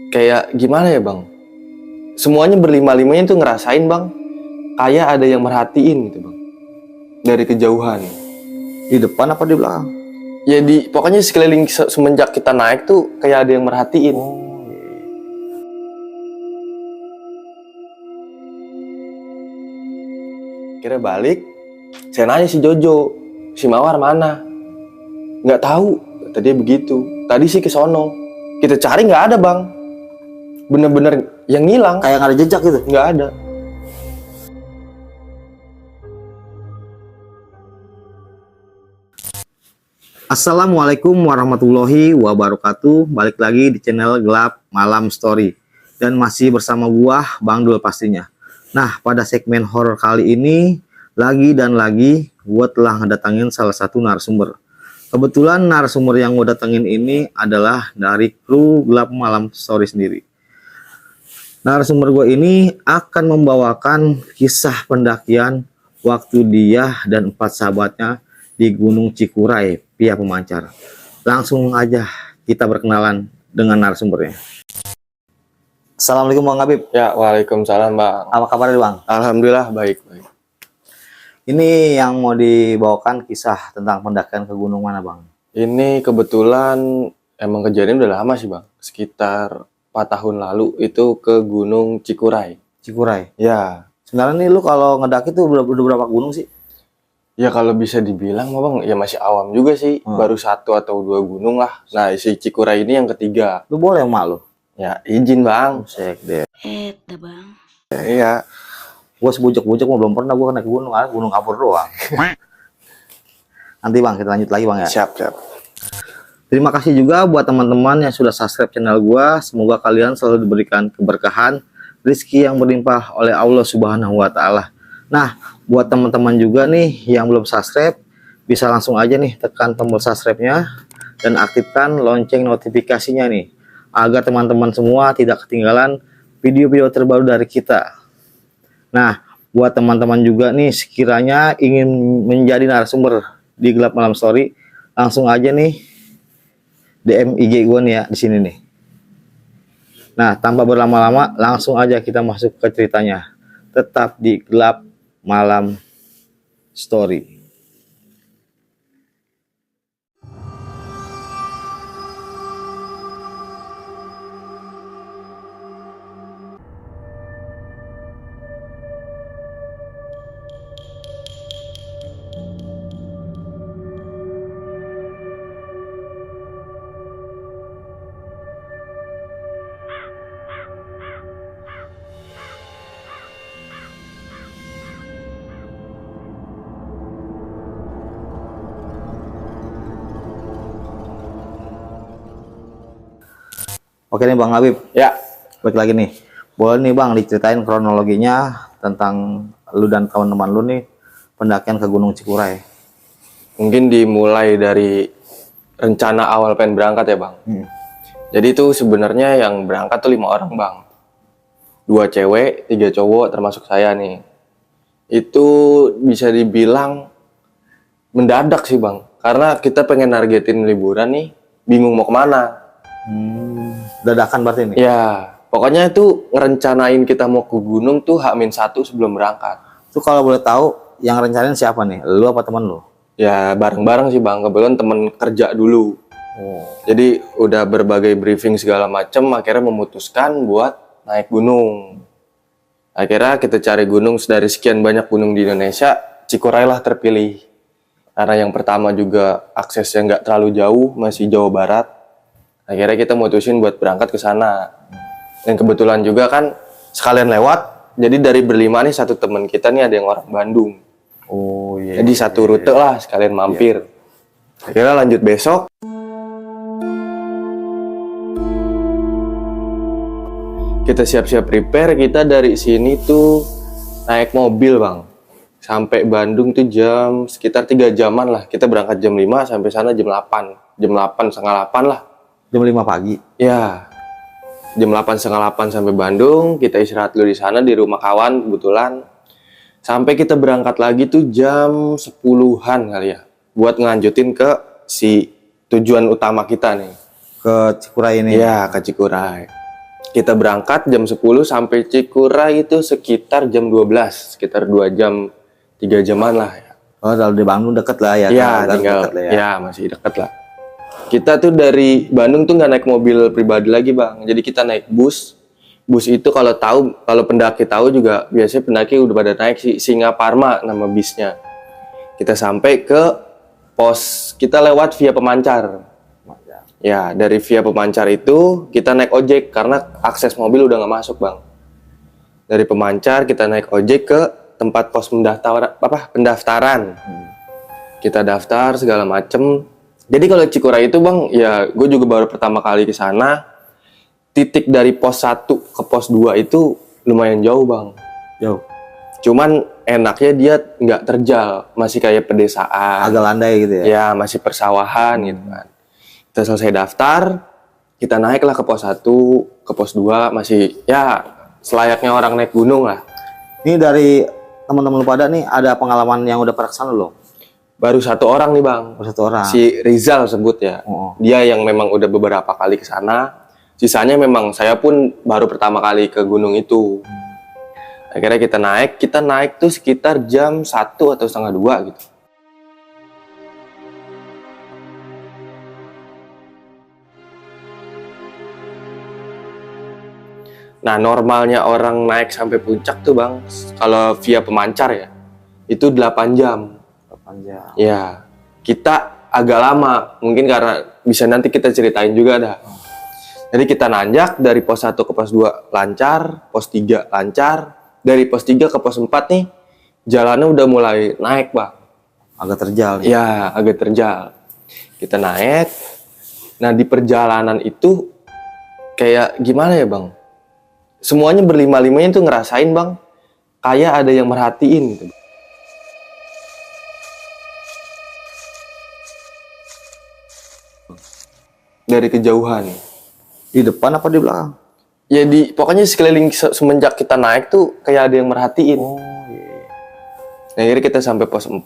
kayak gimana ya bang? Semuanya berlima-limanya tuh ngerasain bang, kayak ada yang merhatiin gitu bang, dari kejauhan. Di depan apa di belakang? Ya pokoknya sekeliling semenjak kita naik tuh kayak ada yang merhatiin. Kira balik, saya nanya si Jojo, si Mawar mana? Nggak tahu, kata dia begitu. Tadi sih ke sono, kita cari nggak ada bang, bener-bener yang ngilang. Kayak nggak ada jejak gitu? Nggak ada. Assalamualaikum warahmatullahi wabarakatuh. Balik lagi di channel Gelap Malam Story. Dan masih bersama gua, Bang Dul pastinya. Nah, pada segmen horor kali ini, lagi dan lagi, gua telah ngedatangin salah satu narasumber. Kebetulan narasumber yang gua datangin ini adalah dari kru Gelap Malam Story sendiri. Narasumber gua ini akan membawakan kisah pendakian waktu dia dan 4 sahabatnya di Gunung Cikuray, Pia Pemancar. Langsung aja kita berkenalan dengan narasumbernya. Assalamualaikum Bang Habib. Ya, waalaikumsalam bang. Apa kabar Bang? Alhamdulillah baik. Ini yang mau dibawakan kisah tentang pendakian ke gunung mana Bang? Ini kebetulan emang kejadian udah lama sih bang, sekitar 4 tahun lalu itu ke Gunung Cikuray. Cikuray. Ya, Sebenarnya nih lu kalau ngedaki tuh udah berapa gunung sih? ya kalau bisa dibilang mah bang, ya masih awam juga sih, baru 1 atau 2 gunung lah. Nah si Cikuray ini yang ketiga. Lu boleh emak lu? Ya izin bang. Sek deh. Bang. Iya. Gua sebujuk-bujuk mau belum pernah gua naik gunung, gunung kapur doang. Nanti Bang kita lanjut lagi Bang ya. Siap. Terima kasih juga buat teman-teman yang sudah subscribe channel gua. Semoga kalian selalu diberikan keberkahan, rezeki yang berlimpah oleh Allah Subhanahu wa taala. Nah, buat teman-teman juga nih yang belum subscribe, bisa langsung aja nih tekan tombol subscribe-nya dan aktifkan lonceng notifikasinya nih, agar teman-teman semua tidak ketinggalan video-video terbaru dari kita. Nah, buat teman-teman juga nih sekiranya ingin menjadi narasumber di Gelap Malam Story, langsung aja nih DM IG gue nih ya di sini nih. Nah, tanpa berlama-lama langsung aja kita masuk ke ceritanya. Tetap di Gelap Malam Story. Oke nih Bang Habib, Ya, balik lagi nih. Boleh nih Bang diceritain kronologinya tentang lu dan teman-teman lu nih pendakian ke Gunung Cikuray. mungkin dimulai dari rencana awal pengen berangkat ya bang. Jadi itu sebenarnya yang berangkat tuh 5 orang bang, 2 cewek, 3 cowok termasuk saya nih. Itu bisa dibilang mendadak sih bang, karena kita pengen nargetin liburan nih, bingung mau kemana. Dadakan berarti nih. Ya, pokoknya itu ngerencanain kita mau ke gunung tuh H-1 sebelum berangkat. Itu kalau boleh tahu yang rencanain siapa nih? Lu apa teman lu? Ya bareng-bareng sih bang, kebetulan temen kerja dulu. Jadi udah berbagai briefing segala macem, akhirnya memutuskan buat naik gunung. Akhirnya kita cari gunung dari sekian banyak gunung di Indonesia, Cikuray lah terpilih. Karena yang pertama juga aksesnya nggak terlalu jauh, masih Jawa Barat. Akhirnya kita mutusin buat berangkat ke sana. Dan kebetulan juga kan sekalian lewat, jadi dari berlima nih satu temen kita nih ada yang orang Bandung. Oh iya. Jadi satu rute lah sekalian mampir. Akhirnya lanjut besok. Kita siap-siap prepare, kita dari sini tuh naik mobil bang. Sampai Bandung tuh sekitar 3 jaman lah. Kita berangkat jam 5 sampai sana jam 8. Jam 8, setengah 8 lah. Jam 5 pagi. Ya, jam 8, setengah 8 sampai Bandung. Kita istirahat dulu di sana di rumah kawan kebetulan. Sampai kita berangkat lagi tuh jam 10-an kali ya. Buat ngelanjutin ke si tujuan utama kita nih. Ke Cikuray ini. Iya, ke Cikuray. Kita berangkat jam 10 sampai Cikuray itu sekitar jam 12, sekitar 2 jam, 3 jaman lah ya. Oh, kalau di Bandung deket lah ya. Iya, Garut tinggal deket lah ya. ya masih dekat lah. Kita tuh dari Bandung tuh nggak naik mobil pribadi lagi bang, jadi kita naik bus. Bus itu kalau pendaki tahu juga biasanya pendaki udah pada naik si Singaparma nama bisnya. Kita sampai ke pos, kita lewat via Pemancar. Ya, dari via Pemancar itu kita naik ojek karena akses mobil udah nggak masuk bang. Dari Pemancar kita naik ojek ke tempat pos pendaftaran. Kita daftar segala macem. Jadi kalau Cikuray itu bang, ya gue juga baru pertama kali ke sana. Titik dari pos 1 ke pos 2 itu lumayan jauh bang. Jauh. Cuman enaknya dia nggak terjal, masih kayak pedesaan. Agak landai gitu ya. Ya, masih persawahan gitu kan. Kita selesai daftar, kita naiklah ke pos 1, ke pos 2, masih ya selayaknya orang naik gunung lah. Ini dari teman-teman lu pada nih ada pengalaman yang udah pernah kesana loh. Baru 1 orang nih bang, Oh, 1 orang. si Rizal sebut ya. Oh. Dia yang memang udah beberapa kali ke sana. Sisanya memang saya pun baru pertama kali ke gunung itu. Akhirnya kita naik tuh sekitar jam 1 atau setengah 2 gitu. Nah, normalnya orang naik sampai puncak tuh bang, kalau via Pemancar ya, itu 8 jam. 8 jam. Ya, kita agak lama, mungkin karena bisa nanti kita ceritain juga dah. Jadi kita nanjak dari pos 1 ke pos 2 lancar, pos 3 lancar, dari pos 3 ke pos 4 nih, jalannya udah mulai naik bang. Agak terjal. Nih. Ya, agak terjal. Kita naik, nah di perjalanan itu kayak gimana ya bang? Semuanya berlima-limanya tuh ngerasain bang, kayak ada yang merhatiin gitu. Dari kejauhan. Di depan apa di belakang? Ya pokoknya sekeliling semenjak kita naik tuh kayak ada yang merhatiin. Oh, iya. Nah, akhirnya kita sampai pos 4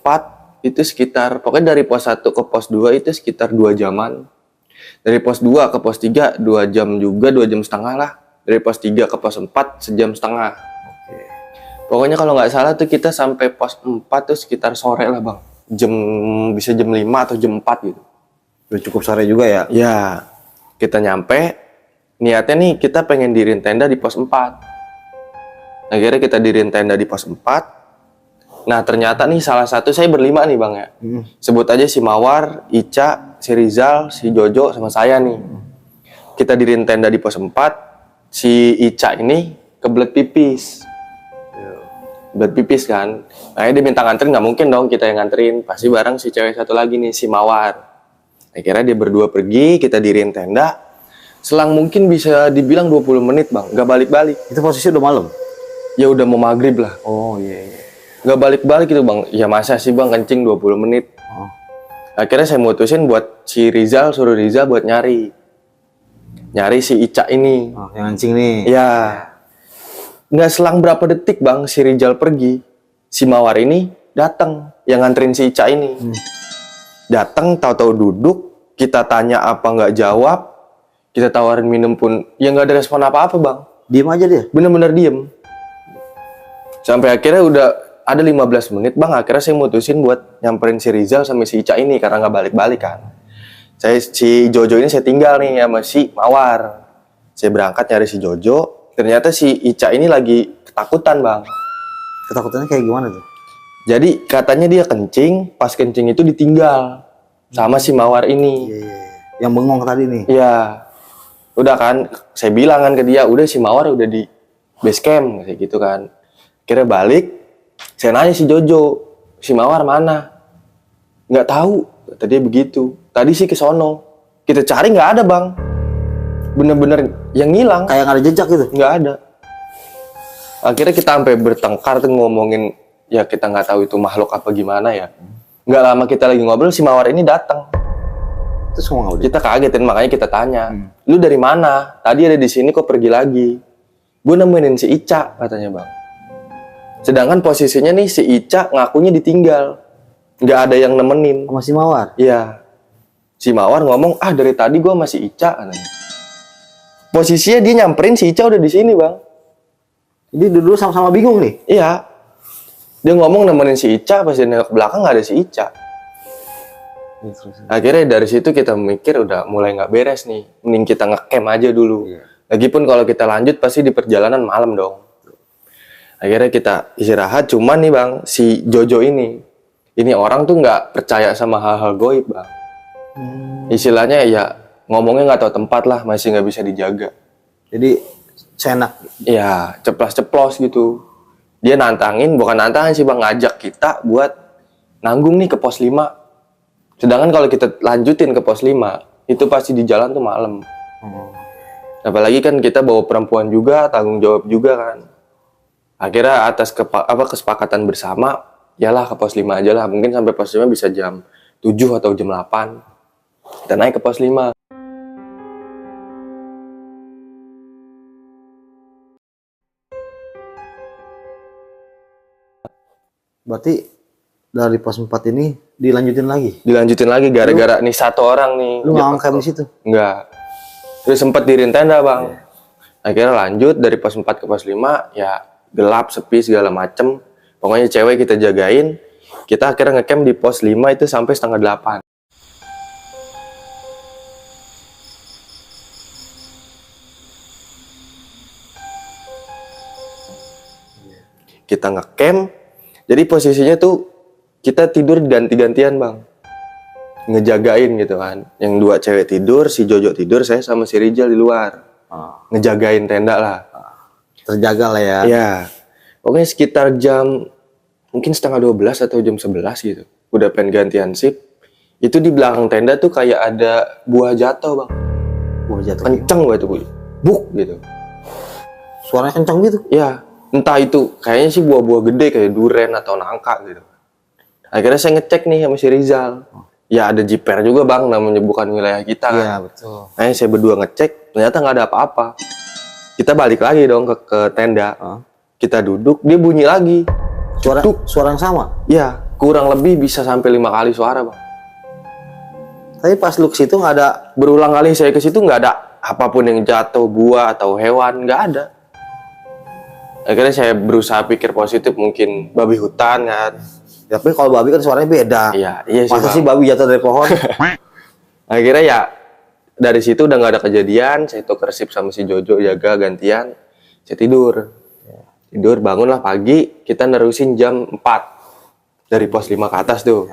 itu sekitar, pokoknya dari pos 1 ke pos 2 itu sekitar 2 jaman. Dari pos 2 ke pos 3 2 jam juga, 2 jam setengah lah. Dari pos 3 ke pos 4 sejam setengah. Oke. Pokoknya kalau nggak salah tuh kita sampai pos 4 tuh sekitar sore lah bang. Bisa jam 5 atau jam 4 gitu. Udah cukup sore juga ya? Ya, kita nyampe, niatnya nih kita pengen diriin tenda di pos 4. Akhirnya kita diriin tenda di pos 4. Nah ternyata nih salah satu, saya berlima nih bang ya. Sebut aja si Mawar, Ica, si Rizal, si Jojo, sama saya nih. Kita diriin tenda di pos 4. Si Ica ini kebelet pipis. Kebelet pipis kan. Nah dia minta nganterin, nggak mungkin dong kita yang nganterin. Pasti bareng si cewek satu lagi nih, si Mawar. Akhirnya dia berdua pergi, kita diriin tenda. Selang mungkin bisa dibilang 20 menit bang, nggak balik-balik. Itu posisi udah malam? Ya udah mau maghrib lah. Oh iya, iya. Nggak balik-balik gitu bang. Ya masa sih bang kencing 20 menit. Oh. Akhirnya saya mutusin buat si Rizal, suruh Rizal buat nyari si Ica ini. Oh, yang kencing nih. Ya, nggak selang berapa detik bang, si Rizal pergi, si Mawar ini datang, yang nganterin si Ica ini. Datang, tahu-tahu duduk, kita tanya apa nggak jawab, kita tawarin minum pun, ya nggak ada respon apa-apa bang. Diem aja dia? Bener-bener diem. Sampai akhirnya udah ada 15 menit bang, akhirnya saya mutusin buat nyamperin si Rizal sama si Ica ini, karena nggak balik-balik kan. Si Jojo ini saya tinggal nih sama si Mawar. Saya berangkat nyari si Jojo. Ternyata si Ica ini lagi ketakutan bang. Ketakutannya kayak gimana tuh? Jadi katanya dia kencing, pas kencing itu ditinggal sama si Mawar ini. Yang bengong tadi nih? Iya. Udah kan, saya bilang kan ke dia, udah si Mawar udah di base camp, kayak gitu kan. Kira balik, saya nanya si Jojo, si Mawar mana? Nggak tahu, kata dia begitu. Tadi sih ke sono. Kita cari nggak ada bang. Bener-bener yang ngilang. Kayak nggak ada jejak gitu? Nggak ada. Akhirnya kita sampai bertengkar tuh ngomongin, ya kita nggak tahu itu makhluk apa gimana ya. Nggak lama kita lagi ngobrol, si Mawar ini datang. Terus ngomong apa dia? Kita kagetin, makanya kita tanya, lu dari mana? Tadi ada di sini kok pergi lagi? Gue nemenin si Ica, katanya bang. Sedangkan posisinya nih si Ica ngakunya ditinggal. Nggak ada yang nemenin. Sama si Mawar? Iya. Si Mawar ngomong, dari tadi gue masih Ica, katanya. posisinya dia nyamperin si Ica udah di sini bang. Jadi dulu sama-sama bingung nih. Iya. Dia ngomong nemenin si Ica, pas dia nengok ke belakang nggak ada si Ica. Akhirnya dari situ kita mikir udah mulai nggak beres nih. Mending kita ngecamp aja dulu. Lagipun kalau kita lanjut pasti di perjalanan malam dong. Akhirnya kita istirahat. Cuman nih bang, si Jojo ini orang tuh nggak percaya sama hal-hal goib bang. Istilahnya ya ngomongnya nggak tahu tempat lah, masih nggak bisa dijaga. Jadi seenak. Ya ceplos-ceplos gitu. Dia nantangin, bukan nantangin sih bang, ngajak kita buat nanggung nih ke pos 5. Sedangkan kalau kita lanjutin ke pos 5, itu pasti di jalan tuh malam. Apalagi kan kita bawa perempuan juga, tanggung jawab juga kan. Akhirnya atas kesepakatan bersama, yalah ke pos 5 aja lah. Mungkin sampai pos 5 bisa jam 7 atau jam 8. Kita naik ke pos 5. Berarti dari pos 4 ini dilanjutin lagi? Dilanjutin lagi gara-gara nih satu orang nih. Lu nggak ngecamp di situ? Enggak. Terus sempat diriin tenda bang. Akhirnya lanjut dari pos 4 ke pos 5, ya gelap, sepi segala macem. Pokoknya cewek kita jagain. Kita akhirnya ngecamp di pos 5 itu sampai setengah 8. Kita ngecamp. Jadi posisinya tuh kita tidur ganti-gantian bang, ngejagain gitu kan. Yang 2 cewek tidur, si Jojo tidur, saya sama si Rijal di luar, ngejagain tenda lah. Terjaga lah ya. Iya, pokoknya sekitar jam mungkin setengah 12 atau jam 11 gitu. Udah pengen gantian sip, itu di belakang tenda tuh kayak ada buah jatuh bang. Buah jatuh. Kenceng banget tuh, buk gitu. Suaranya kencang gitu? Iya. Entah itu, kayaknya sih buah-buah gede kayak duren atau nangka gitu. Akhirnya saya ngecek nih sama si Rizal. Ya ada jiper juga bang, namanya bukan wilayah kita kan. Iya betul. Nah saya berdua ngecek, ternyata nggak ada apa-apa. Kita balik lagi dong ke tenda. Kita duduk, dia bunyi lagi. Suara yang sama? Iya, kurang lebih bisa sampai 5 kali suara bang. Tapi pas lu ke situ nggak ada? Berulang kali saya ke situ nggak ada apapun yang jatuh, buah atau hewan, nggak ada. Akhirnya saya berusaha pikir positif, mungkin babi hutan kan. Ya, tapi kalau babi kan suaranya beda. Iya sih. Masa bang. sih babi jatuh dari pohon? Akhirnya ya dari situ udah nggak ada kejadian. Saya tuker sip sama si Jojo jaga gantian. Saya tidur. Tidur bangunlah pagi. Kita nerusin jam 4 dari pos 5 ke atas tuh.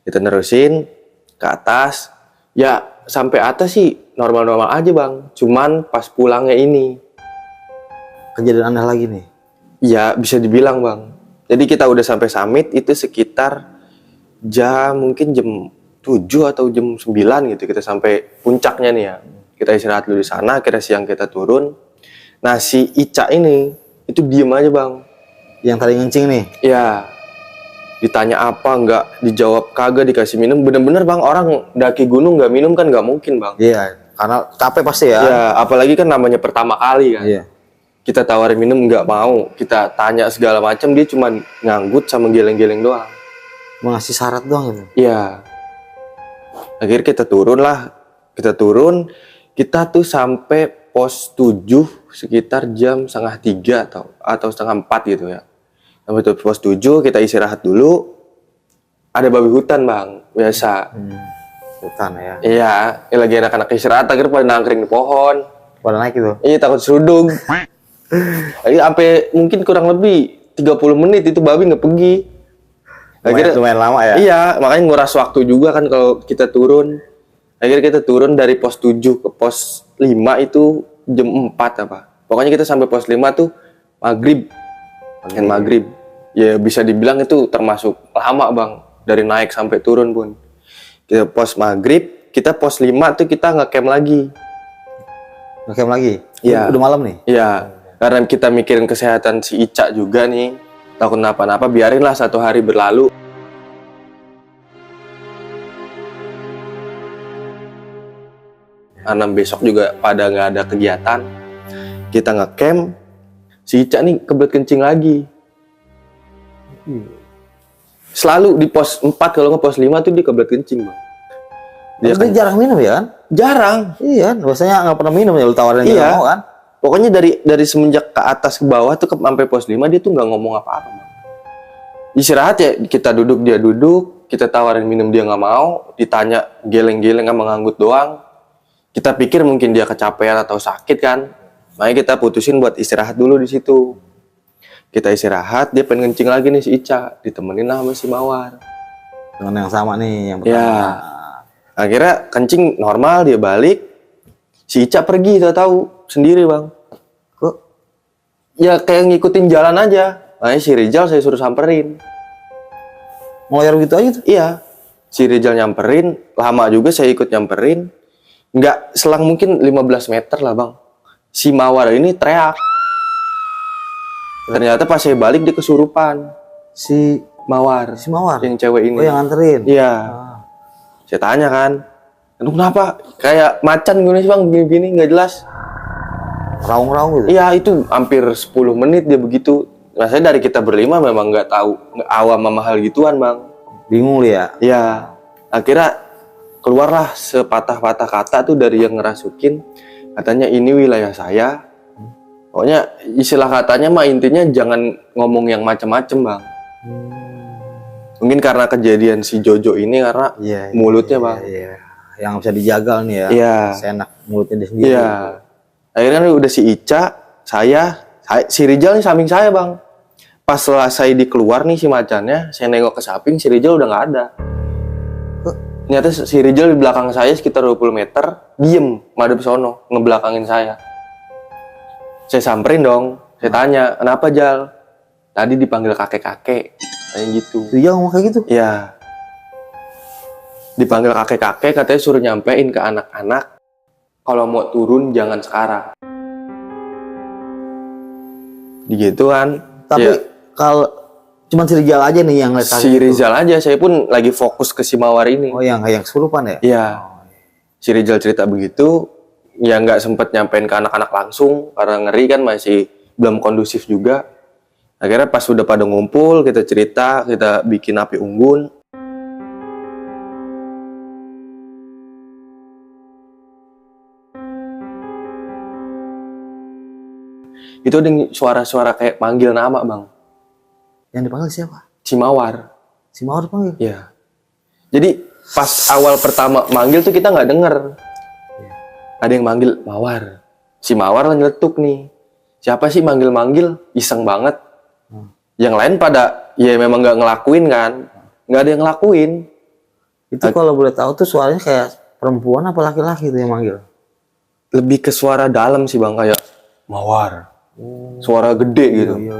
Kita nerusin ke atas. Ya sampai atas sih normal-normal aja bang. Cuman pas pulangnya ini Kejadian aneh lagi nih. ya bisa dibilang bang. Jadi kita udah sampai summit itu sekitar mungkin jam 7 atau jam 9 gitu. Kita sampai puncaknya nih ya. Kita istirahat dulu di sana, akhirnya siang kita turun. Nah si Ica ini, itu diem aja bang. Yang tadi ngencing nih? Ya, ditanya apa, nggak dijawab, kagak dikasih minum. Bener-bener bang, orang daki gunung nggak minum kan nggak mungkin bang. Iya, karena capek pasti ya. Ya, apalagi kan namanya pertama kali kan. Iya. Kita tawarin minum nggak mau, kita tanya segala macam, dia cuma nganggut sama geleng-geleng doang. Mengasih syarat doang gitu. Iya. Akhirnya kita turun, kita tuh sampai pos 7 sekitar jam setengah 3 atau setengah 4 gitu ya. Sampai tuh pos 7 kita istirahat dulu. Ada babi hutan bang, biasa. Hutan ya. Iya, lagi anak-anak istirahat, akhirnya pada nangkring di pohon. Pada naik gitu. Iya takut serudung. Sampai mungkin kurang lebih 30 menit itu babi nggak pergi. Akhirnya Lumayan lama ya. Iya, makanya nguras waktu juga kan kalau kita turun. Akhirnya kita turun dari pos 7 ke pos 5 itu jam 4 apa. Pokoknya kita sampai pos 5 tuh maghrib. Maghrib. Ya bisa dibilang itu termasuk lama bang. Dari naik sampai turun pun. Kita pos maghrib, kita pos 5 tuh kita ngecamp lagi. Ngecamp lagi? Iya. Udah malam nih? Iya. Karena kita mikirin kesehatan si Ica juga nih. Takut kenapa-napa, biarinlah 1 hari berlalu. Karena besok juga pada nggak ada kegiatan. Kita ngecamp, si Ica nih kebelet kencing lagi. Selalu di pos 4 kalau nggak pos 5 tuh dia kebelet kencing bang. Dia jarang minum ya kan? jarang. Iya, biasanya nggak pernah minum ya, lu tawarin dia Iya. nggak mau kan? Pokoknya dari semenjak ke atas ke bawah tuh sampai pos 5 dia tuh nggak ngomong apa-apa, Bang. Istirahat ya kita duduk, dia duduk, kita tawarin minum dia nggak mau, ditanya geleng-geleng sama nganggut doang. Kita pikir mungkin dia kecapean atau sakit kan. Makanya kita putusin buat istirahat dulu di situ. Kita istirahat, dia pengen kencing lagi nih si Ica, ditemenin sama si Mawar. Dengan yang sama nih, yang pertama. Ya. Akhirnya kencing normal, dia balik. Si Ica pergi, tahu sendiri, Bang. Kok? Ya kayak ngikutin jalan aja. Makanya si Rizal saya suruh samperin. Ngelayar gitu aja tuh? Iya. Si Rizal nyamperin, lama juga saya ikut nyamperin. Nggak selang mungkin 15 meter lah, Bang. Si Mawar ini teriak. Ternyata pas saya balik dia kesurupan. Si Mawar. Mawar? Yang cewek ini. Oh, yang nganterin? Iya. Ah. Saya tanya kan, "Lu kenapa? Kayak macan gini sih, Bang, begini-begini nggak jelas." Raung-raung gitu? Iya, itu hampir 10 menit dia begitu. Nah, saya dari kita berlima memang nggak tahu, nggak awam sama hal gituan, Bang. Bingung lu ya? Iya. Akhirnya keluarlah sepatah-patah kata tuh dari yang ngerasukin. Katanya ini wilayah saya. Pokoknya istilah katanya mah intinya jangan ngomong yang macem-macem, Bang. Mungkin karena kejadian si Jojo ini karena Iya. mulutnya, Bang. Iya. Yang bisa dijagal nih ya? Iya. Seenak mulutnya dia sendiri. Iya. Akhirnya udah si Ica, si Rizal nih samping saya, Bang. Pas selesai dikeluar nih si macannya, saya nengok ke samping, si Rizal udah nggak ada. Ternyata si Rizal di belakang saya sekitar 20 meter, diem, madep sono, ngebelakangin saya. Saya samperin dong, saya tanya, "Kenapa, Jal?" "Tadi dipanggil kakek-kakek," kayak gitu. Dia ngomong kayak gitu? Iya. Dipanggil kakek-kakek, katanya suruh nyampein ke anak-anak, kalau mau turun jangan sekarang. Gitu kan. Tapi Ya, kalau cuman si Rizal aja nih yang ngeliat si Rizal aja, saya pun lagi fokus ke si Mawar ini. Oh, yang kesurupan ya? Iya. Si Rizal cerita begitu, ya nggak sempet nyampein ke anak-anak langsung, karena ngeri kan masih belum kondusif juga. Akhirnya pas udah pada ngumpul, kita cerita, kita bikin api unggun. Itu ada suara-suara kayak manggil nama, Bang. Yang dipanggil siapa? Si Mawar. Si Mawar dipanggil? Iya. Jadi pas awal pertama manggil tuh kita nggak denger. Ada yang manggil Mawar. Si Mawar nyeletuk nih. Siapa sih manggil-manggil? Iseng banget. Yang lain pada ya memang nggak ngelakuin kan. Nggak ada yang ngelakuin. Itu kalau boleh tahu tuh suaranya kayak perempuan apa laki-laki tuh yang manggil? Lebih ke suara dalam sih, Bang, kayak Mawar. Suara gede gitu. Iya.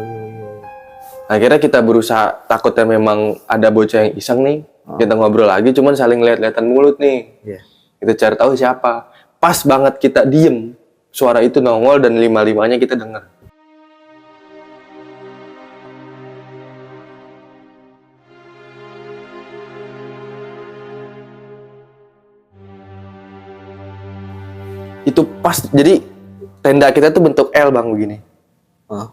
Akhirnya kita berusaha, takutnya memang ada bocah yang iseng nih. Kita ngobrol lagi, cuman saling lihat-lihatan mulut nih. Iya. Kita cari tahu siapa. Pas banget kita diem, suara itu nongol dan lima-limanya kita dengar. Itu pas, jadi tenda kita tuh bentuk L, Bang, begini.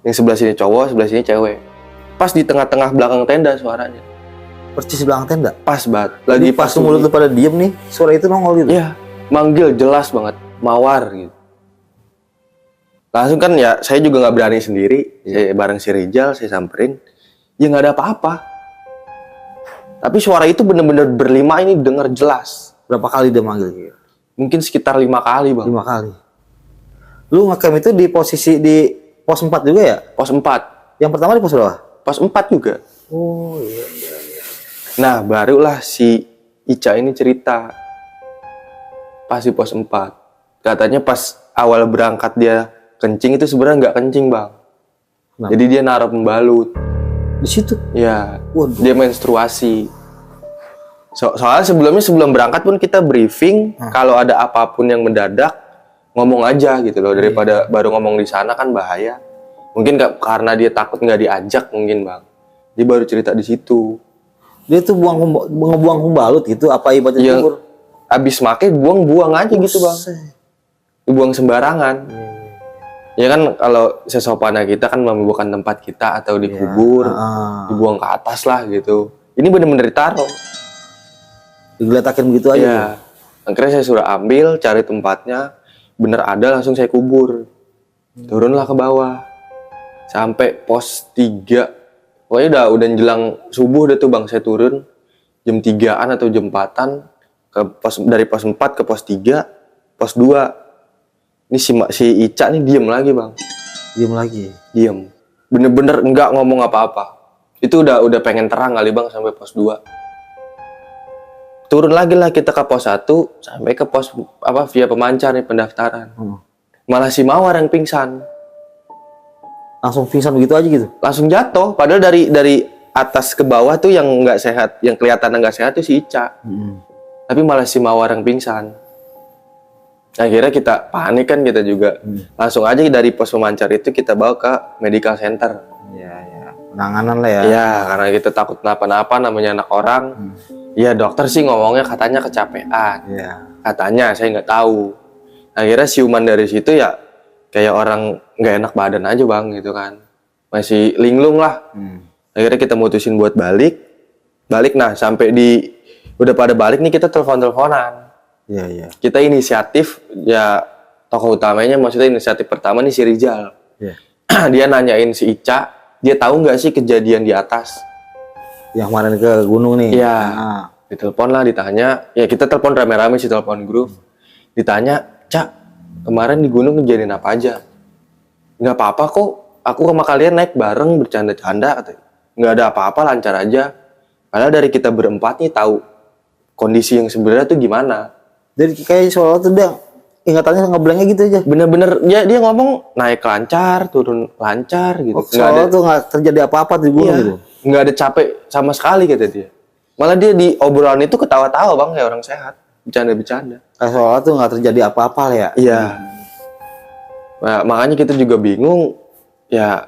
Yang sebelah sini cowok, sebelah sini cewek. Pas di tengah-tengah belakang tenda suaranya. Persis belakang tenda? Pas banget. Lagi pas mulut lu pada diem nih, suara itu nongol gitu? Iya, manggil jelas banget, Mawar gitu. Langsung kan ya, saya juga nggak berani sendiri. Saya bareng si Rizal, saya samperin. Ya nggak ada apa-apa. Tapi suara itu bener-bener berlima ini dengar jelas. Berapa kali dia manggil gitu? Mungkin sekitar 5 kali, Bang. 5 kali. Lu ngecamp itu di posisi di pos 4 juga ya? Pos 4. Yang pertama di pos berapa? Pos 4 juga. Oh iya. Nah, barulah si Ica ini cerita. Pas di pos 4. Katanya pas awal berangkat dia kencing itu sebenarnya nggak kencing, Bang. Kenapa? Jadi dia naruh pembalut. Di situ? Ya, Waduh. dia menstruasi. Soalnya sebelum berangkat pun kita briefing, kalau ada apapun yang mendadak, ngomong aja gitu loh, daripada baru ngomong di sana kan bahaya. Mungkin karena dia takut nggak diajak mungkin, Bang. Dia baru cerita di situ. Dia tuh ngebuang pembalut gitu, apa ibadah Yang kubur? abis make buang-buang aja gitu, Bang. Dibuang sembarangan. Ya kan kalau sesopannya kita kan membuka tempat kita atau dikubur, dibuang ke atas lah gitu. Ini bener-bener ditaruh. Digeletakin begitu aja. Iya. Akhirnya saya suruh ambil, cari tempatnya, bener ada, langsung saya kubur. Turunlah ke bawah sampai pos 3. Pokoknya udah jelang subuh udah tuh Bang, saya turun jam 3-an atau jam 4-an ke dari pos 4 ke pos 3, pos 2. Ini si Ica nih diem lagi Bang. Diem lagi. Diem. Bener-bener enggak ngomong apa-apa. Itu udah pengen terang kali Bang sampai pos 2. Turun lagi lah kita ke pos 1 sampai ke pos via pemancar nih pendaftaran. Malah si Mawar yang pingsan. Langsung pingsan begitu aja gitu? Langsung jatuh. Padahal dari atas ke bawah tuh yang nggak sehat, yang kelihatan nggak sehat tuh si Ica. Tapi malah si Mawar yang pingsan. Akhirnya kita panik kan, kita juga langsung aja dari pos pemancar itu kita bawa ke medical center. Iya. Penanganan lah ya. Iya, karena kita takut kenapa-napa, namanya anak orang. Iya, dokter sih ngomongnya katanya kecapean. Iya. Katanya, saya nggak tahu. Akhirnya siuman dari situ ya kayak orang nggak enak badan aja Bang gitu kan. Masih linglung lah. Akhirnya kita mutusin buat balik. Nah sampai udah pada balik nih kita telepon-teleponan. Iya. Kita inisiatif ya, tokoh utamanya maksudnya inisiatif pertama nih si Rizal. Iya. Dia nanyain si Ica, dia tahu nggak sih kejadian di atas? Yang kemarin ke gunung nih. Iya. Ditelepon lah, ditanya. Ya kita telepon rame-rame sih, telepon grup. Ditanya, Cak, kemarin di gunung kejadian apa aja? Nggak apa-apa kok, aku sama kalian naik bareng bercanda-canda katanya. Nggak ada apa-apa, lancar aja. Padahal dari kita berempat nih tahu kondisi yang sebenarnya tuh gimana. Jadi kayak soal itu dia ingatannya ngeblanknya gitu aja. Bener-bener dia ngomong naik lancar, turun lancar gitu. Soal tuh nggak terjadi apa-apa di gunung gitu. Nggak ada capek sama sekali kata dia. Malah dia di obrolan itu ketawa-tawa Bang, kayak orang sehat, bercanda-bercanda. Kayak soal tuh nggak terjadi apa-apa lah ya. Iya. Nah, makanya kita juga bingung. Ya,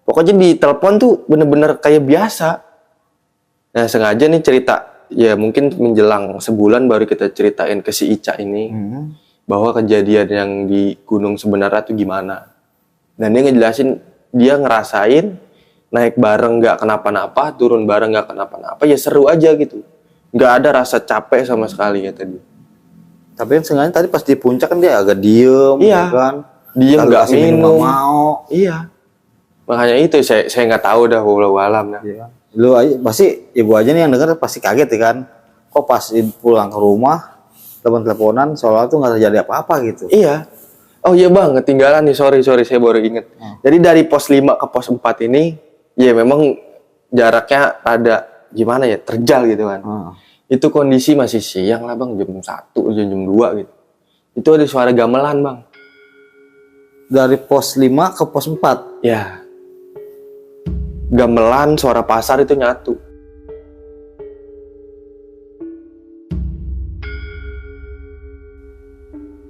pokoknya di telepon tuh bener-bener kayak biasa. Nah, sengaja nih cerita. Ya, mungkin menjelang sebulan baru kita ceritain ke si Ica ini. Bahwa kejadian yang di gunung sebenarnya tuh gimana. Dan dia ngejelasin, dia ngerasain naik bareng nggak kenapa-napa, turun bareng nggak kenapa-napa. Ya seru aja gitu. Nggak ada rasa capek sama sekali ya tadi. Tapi yang sengaja tadi pas di puncak kan dia agak diem, iya. Kan? Diem nggak minum. Mau. Iya. Makanya itu saya nggak tahu dah wallahu alam. Iya. Lu aja pasti ibu aja nih yang denger pasti kaget ya kan. Kok pas pulang ke rumah telepon-teleponan soalnya tuh nggak terjadi apa-apa gitu. Iya. Oh iya Bang, ketinggalan nih. Sorry saya baru inget. Jadi dari pos 5 ke pos 4 ini ya memang jaraknya ada gimana ya, terjal gitu kan. Itu kondisi masih siang lah Bang, jam 1, jam 2 gitu. Itu ada suara gamelan Bang. Dari pos 5 ke pos 4? Ya. Gamelan, suara pasar itu nyatu.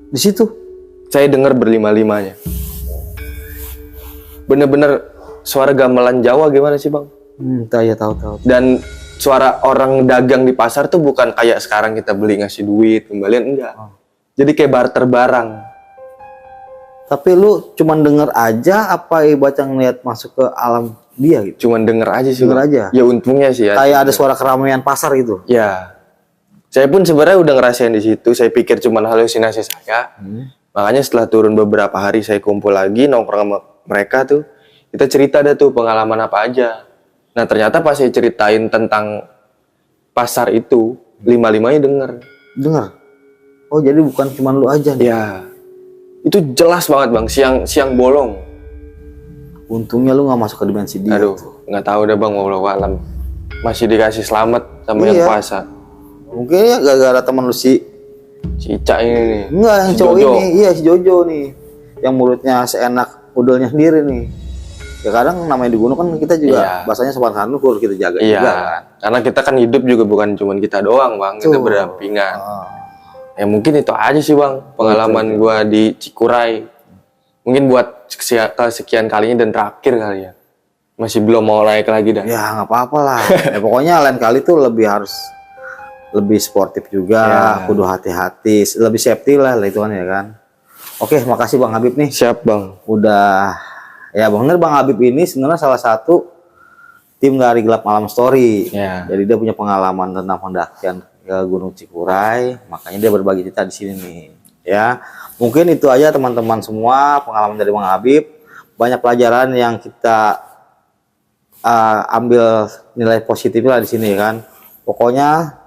Di situ? Saya dengar berlima-limanya. Bener-bener suara gamelan Jawa gimana sih Bang? Tahu. Dan suara orang dagang di pasar tuh bukan kayak sekarang kita beli ngasih duit, kembalian, enggak. Jadi kayak barter barang. Tapi lu cuman denger aja apa baca ngeliat masuk ke alam dia gitu? Cuman denger aja sih. Denger aja? Ya untungnya sih ya. Kayak ada suara keramaian pasar gitu? Ya. Saya pun sebenarnya udah ngerasain di situ. Saya pikir cuman halusinasi saya. Makanya setelah turun beberapa hari saya kumpul lagi nongkrong sama mereka tuh. Kita cerita dah tuh pengalaman apa aja. Nah ternyata pas saya ceritain tentang pasar itu, 5-5-nya denger. Denger? Oh jadi bukan cuma lu aja nih? Ya. Itu jelas banget Bang, siang bolong. Untungnya lu gak masuk ke dimensi dia. Aduh, nggak tahu dah Bang, wallahu alam. Masih dikasih selamat sama yang puasa. Mungkin ya gara-gara teman lu si Ica ini nih. Enggak, yang si cowok Jojo. ini. Iya, si Jojo nih. Yang mulutnya seenak udelnya sendiri nih. Ya kadang namanya di gunung kan kita juga bahasanya sopan santun kita jaga juga kan. Karena kita kan hidup juga bukan cuma kita doang Bang, kita berdampingan. Ya mungkin itu aja sih Bang, pengalaman gua di Cikuray. Mungkin buat kesekian kalinya dan terakhir kali ya. Masih belum mau naik lagi dah. Ya nggak apa-apa lah. Ya, pokoknya lain kali tuh lebih sportif juga, kudu hati-hati, lebih safety lah itu kan ya kan. Oke, makasih Bang Habib nih. Siap Bang. Udah, ya bener Bang Habib ini sebenarnya salah satu tim dari Gelap Malam Story. Jadi dia punya pengalaman tentang pendakian ke Gunung Cikuray, makanya dia berbagi cerita di sini nih. Ya, mungkin itu aja teman-teman semua pengalaman dari Bang Habib. Banyak pelajaran yang kita ambil nilai positif lah di sini kan. Pokoknya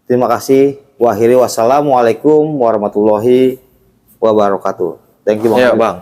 terima kasih. Wassalamualaikum warahmatullahi wabarakatuh. Thank you Bang Ya Habib. Bang.